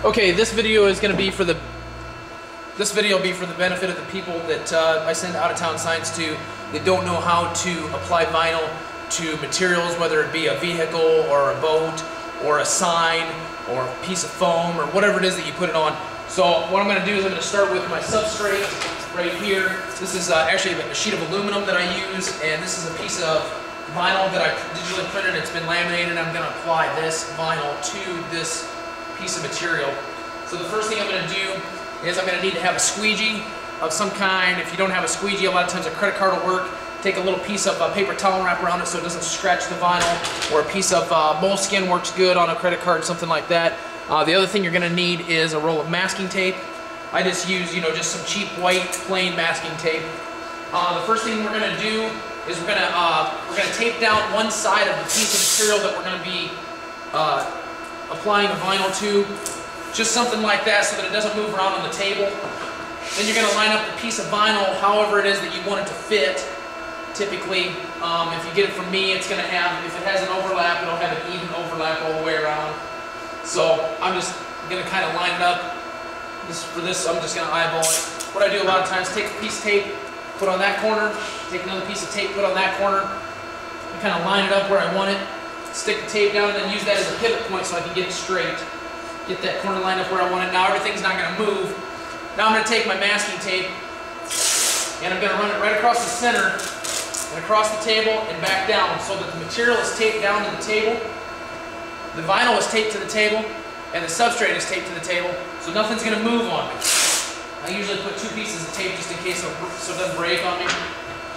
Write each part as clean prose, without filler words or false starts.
Okay, this video is going to be for the benefit of the people that I send out-of-town signs to that don't know how to apply vinyl to materials, whether it be a vehicle or a boat or a sign or a piece of foam or whatever it is that you put it on. So what I'm going to do is I'm going to start with my substrate right here. This is actually a sheet of aluminum that I use, and this is a piece of vinyl that I digitally printed. It's been laminated. I'm going to apply this vinyl to this piece of material. So the first thing I'm going to do is I'm going to need to have a squeegee of some kind. If you don't have a squeegee, a lot of times a credit card will work. Take a little piece of paper towel and wrap around it so it doesn't scratch the vinyl, or a piece of moleskin works good on a credit card, something like that. The other thing you're going to need is a roll of masking tape. I just use, just some cheap white plain masking tape. The first thing we're going to do is we're going to tape down one side of the piece of material that we're going to be applying the vinyl to, just something like that, so that it doesn't move around on the table. Then you're going to line up the piece of vinyl however it is that you want it to fit. Typically, if you get it from me, it's going to have, if it has an overlap, it'll have an even overlap all the way around. So I'm just going to kind of line it up. For this, I'm just going to eyeball it. What I do a lot of times, take a piece of tape, put on that corner, take another piece of tape, put on that corner, and kind of line it up where I want it, stick the tape down, and then use that as a pivot point so I can get it straight. Get that corner lined up where I want it. Now everything's not going to move. Now I'm going to take my masking tape, and I'm going to run it right across the center, and across the table, and back down, so that the material is taped down to the table, the vinyl is taped to the table, and the substrate is taped to the table, so nothing's going to move on me. I usually put two pieces of tape just in case so it doesn't break on me.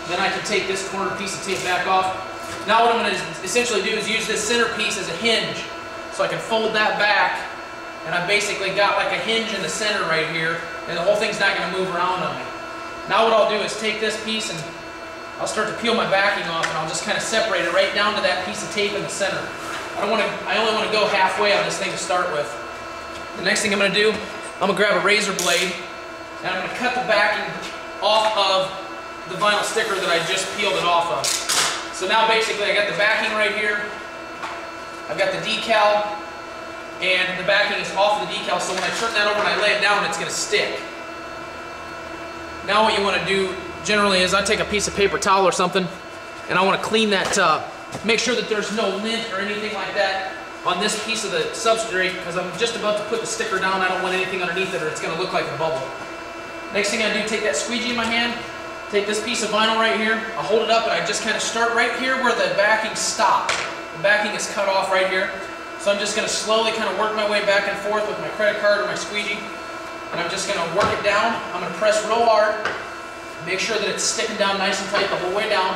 Then I can take this corner piece of tape back off. Now what I'm going to essentially do is use this center piece as a hinge. So I can fold that back, and I've basically got like a hinge in the center right here, and the whole thing's not going to move around on me. Now what I'll do is take this piece and I'll start to peel my backing off, and I'll just kind of separate it right down to that piece of tape in the center. I only want to go halfway on this thing to start with. The next thing I'm going to do, I'm going to grab a razor blade, and I'm going to cut the backing off of the vinyl sticker that I just peeled it off of. So now basically I got the backing right here, I've got the decal, and the backing is off of the decal, so when I turn that over and I lay it down, it's going to stick. Now what you want to do generally is I take a piece of paper towel or something, and I want to clean that, make sure that there's no lint or anything like that on this piece of the substrate, because I'm just about to put the sticker down. I don't want anything underneath it or it's going to look like a bubble. Next thing I do, take that squeegee in my hand, take this piece of vinyl right here, I hold it up, and I just kind of start right here where the backing stopped. The backing is cut off right here. So I'm just going to slowly kind of work my way back and forth with my credit card or my squeegee, and I'm just going to work it down. I'm going to press real hard, make sure that it's sticking down nice and tight the whole way down.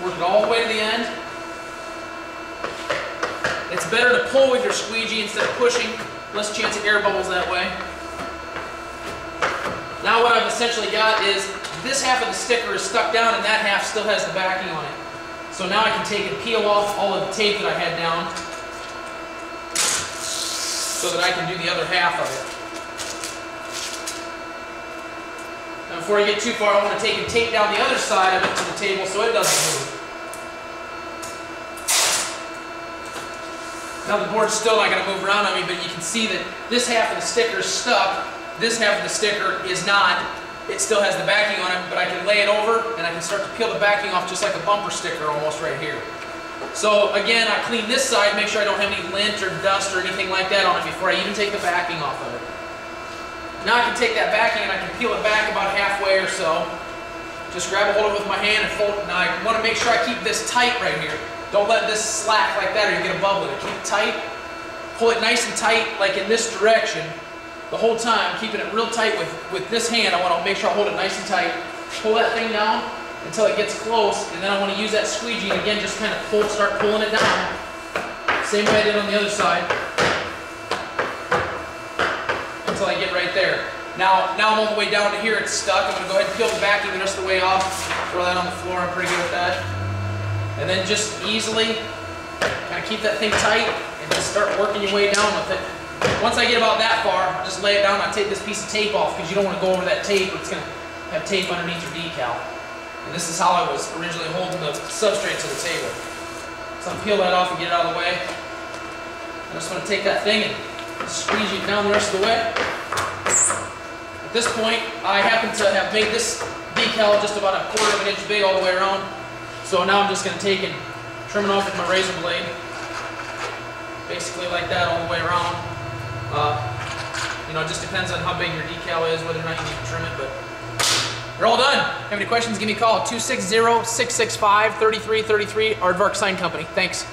Work it all the way to the end. It's better to pull with your squeegee instead of pushing. Less chance of air bubbles that way. Now what I've essentially got is this half of the sticker is stuck down and that half still has the backing on it. So now I can take and peel off all of the tape that I had down so that I can do the other half of it. Now before I get too far, I want to take and tape down the other side of it to the table so it doesn't move. Now the board's still not going to move around on me, but you can see that this half of the sticker is stuck, this half of the sticker is not. It still has the backing on it, but I can lay it over and I can start to peel the backing off just like a bumper sticker almost right here. So again, I clean this side, make sure I don't have any lint or dust or anything like that on it before I even take the backing off of it. Now I can take that backing and I can peel it back about halfway or so. Just grab a hold of it with my hand and fold it. Now I want to make sure I keep this tight right here. Don't let this slack like that or you get a bubble in it. Keep it tight. Pull it nice and tight like in this direction the whole time, keeping it real tight with this hand. I want to make sure I hold it nice and tight. Pull that thing down until it gets close, and then I want to use that squeegee and again just kind of start pulling it down. Same way I did on the other side. Until I get right there. Now I'm all the way down to here, it's stuck. I'm going to go ahead and peel the backing the rest of the way off. Throw that on the floor, I'm pretty good at that. And then just easily kind of keep that thing tight and just start working your way down with it. Once I get about that far, I'll just lay it down and I'll take this piece of tape off because you don't want to go over that tape or it's going to have tape underneath your decal. And this is how I was originally holding the substrate to the table. So I'll peel that off and get it out of the way. I just want to take that thing and squeeze it down the rest of the way. At this point, I happen to have made this decal just about 1/4 of an inch big all the way around. So now I'm just going to take and trim it off with my razor blade. Basically like that all the way around. You know, it just depends on how big your decal is, whether or not you need to trim it, but you're all done. If you have any questions, give me a call at 260-665-3333, Aardvark Sign Company. Thanks.